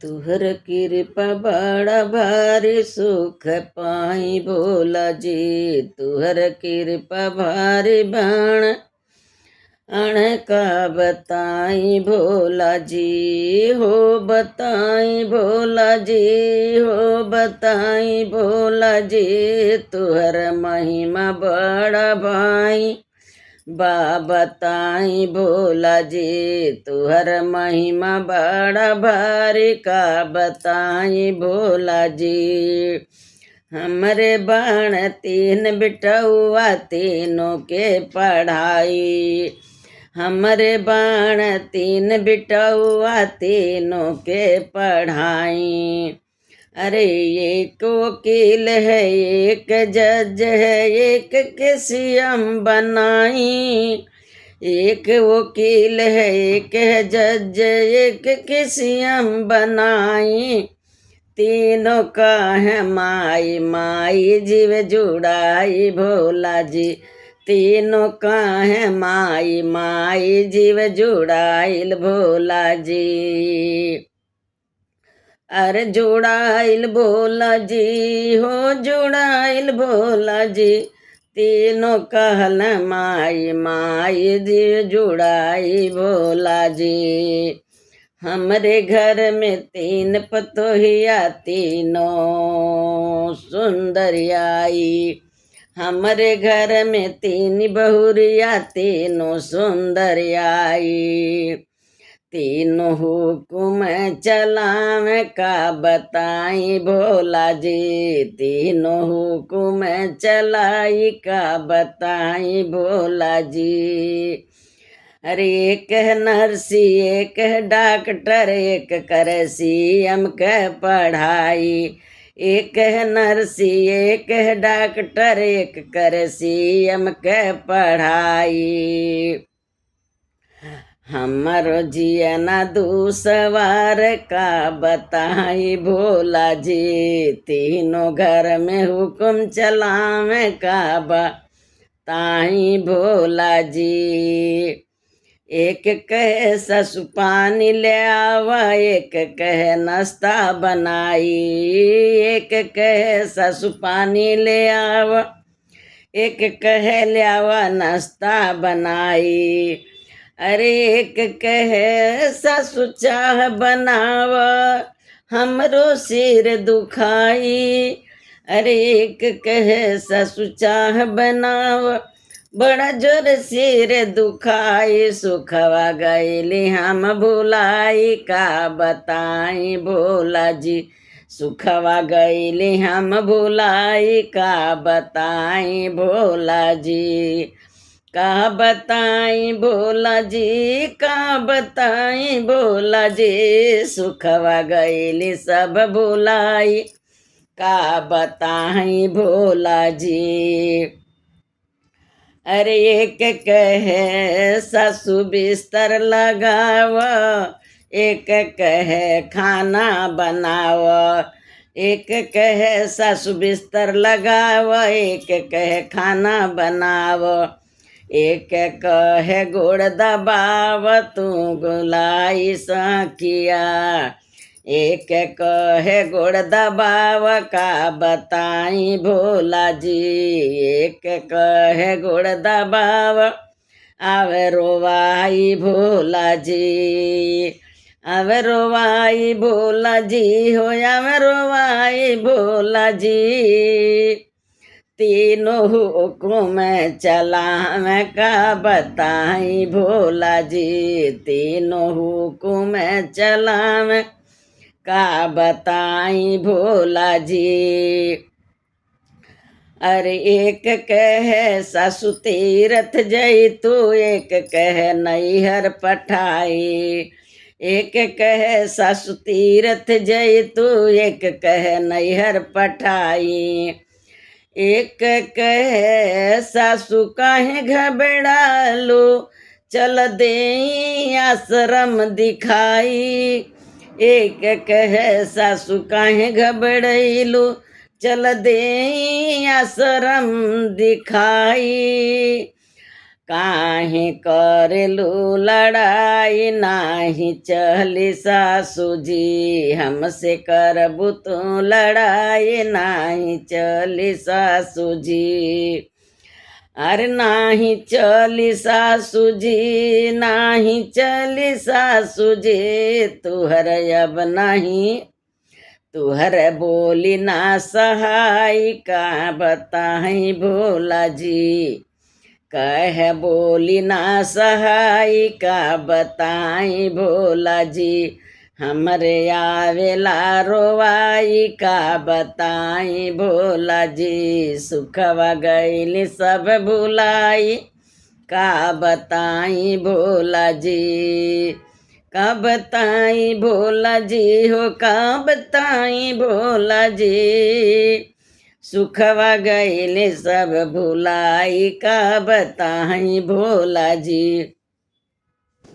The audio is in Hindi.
तुहर कृपा बड़ा भारी सुख पाई भोला जी। तुहर कृपा भारी बाण अण का बताई भोला जी। हो बताई भोला जी, हो बताई भोला जी। तुहर महिमा बड़ा भाई बताई भोला जी। तुहर महिमा बड़ा भारी का बताई भोला जी। हमरे बाण तीन बिटौआ तीनों के पढ़ाई। हमरे बाण तीन बिटौआ तीनों के पढ़ाई। अरे एक वकील है, एक जज है, एक के सीएम बनाई। एक वकील है, एक है जज, एक के सीएम बनाई। तीनों का है माई माई जीव जुड़ाई भोला जी। तीनों का है माई माई जीव जुड़ाइल भोला जी। अरे जुड़ाइल भोला जी, हो जुड़ाइल भोला जी। तीनों कहल माई माई जी जुड़ाई भोला जी। हमरे घर में तीन पतोहिया तीनों सुंदरियाई। हमरे घर में तीन बहुरिया तीनों सुंदरियाई। तीनों हुकुम चलावे का बताई भोला जी। तीनों हुकुम चलाई का बताई भोला जी। अरे एक है नर्सी, एक है डॉक्टर, एक करे सीएम के पढ़ाई। एक है नर्सी, एक है डॉक्टर, एक करे सीएम के पढ़ाई। हमरो जियना दूसवार का बताई भोला जी। तीनों घर में हुक्म चलावे का बताई भोला जी। एक कहे ससु पानी ले आवा, एक कहे नाश्ता बनाई। एक कहे ससु पानी ले आवा, एक कहे ले आवा नाश्ता बनाई। अरे एक कहे सासु चाह बनाव, हमरो सिर दुखाई। अरे एक कहे सासु चाह बनाव, बड़ा जोर सिर दुखाई। सुखवा गईली हम भुलाई का बताई भोला जी। सुखवा गईली हम भुलाई का बताई भोला जी। का बताई भोला जी, का बताई भोला जी। सुखवा गईली सब भुलाई का बताई भोला जी। अरे एक कहे सासु बिस्तर लगाव, एक कहे खाना बनाव। एक कहे सासु बिस्तर लगाव, एक कहे खाना बनाव। एक कहे गोड़ दबाव तू गुलाई सखिया। एक कहे गोड़ दबाव का बताई भोला जी। एक कहे गोड़ दबाव आवे रोवाई भोला जी। आवे रोवाई भोला जी, हो आवे रोवाई भोला जी। तीनों हुकुम चलावे का बताई भोला जी। तीनों हुकुम चलावे का बताई भोला जी। अरे एक कहे सासु तीरथ जई तू, एक कहे नैहर पठाई। एक कहे सासु तीरथ जई तू, एक कहे नैहर पठाई। एक कहे सासु काहे घबरालू, चल दे आश्रम दिखाई। एक कहे सासु काहे घबरालू, चल दे आश्रम दिखाई। काहे करेलू लड़ाई नाही चली सासू जी, हमसे करबू तू लड़ाई नाही चली सासू जी। अरे नाही चली सासू जी, नाही चली सासू जी, तुहर अब नहीं तुहर बोली ना सहाय, का बताई भोला जी। कह बोली ना सहाय, का बताई भोला जी। हमरे आवेला रोवाई, का बताई भोला जी। सुखवा गईली सब भुलाई, का बताई भोला जी। का बताई भोला जी हो, का बताई भोला जी। सुखवा गईले सब भुलाई, का बताई भोला जी।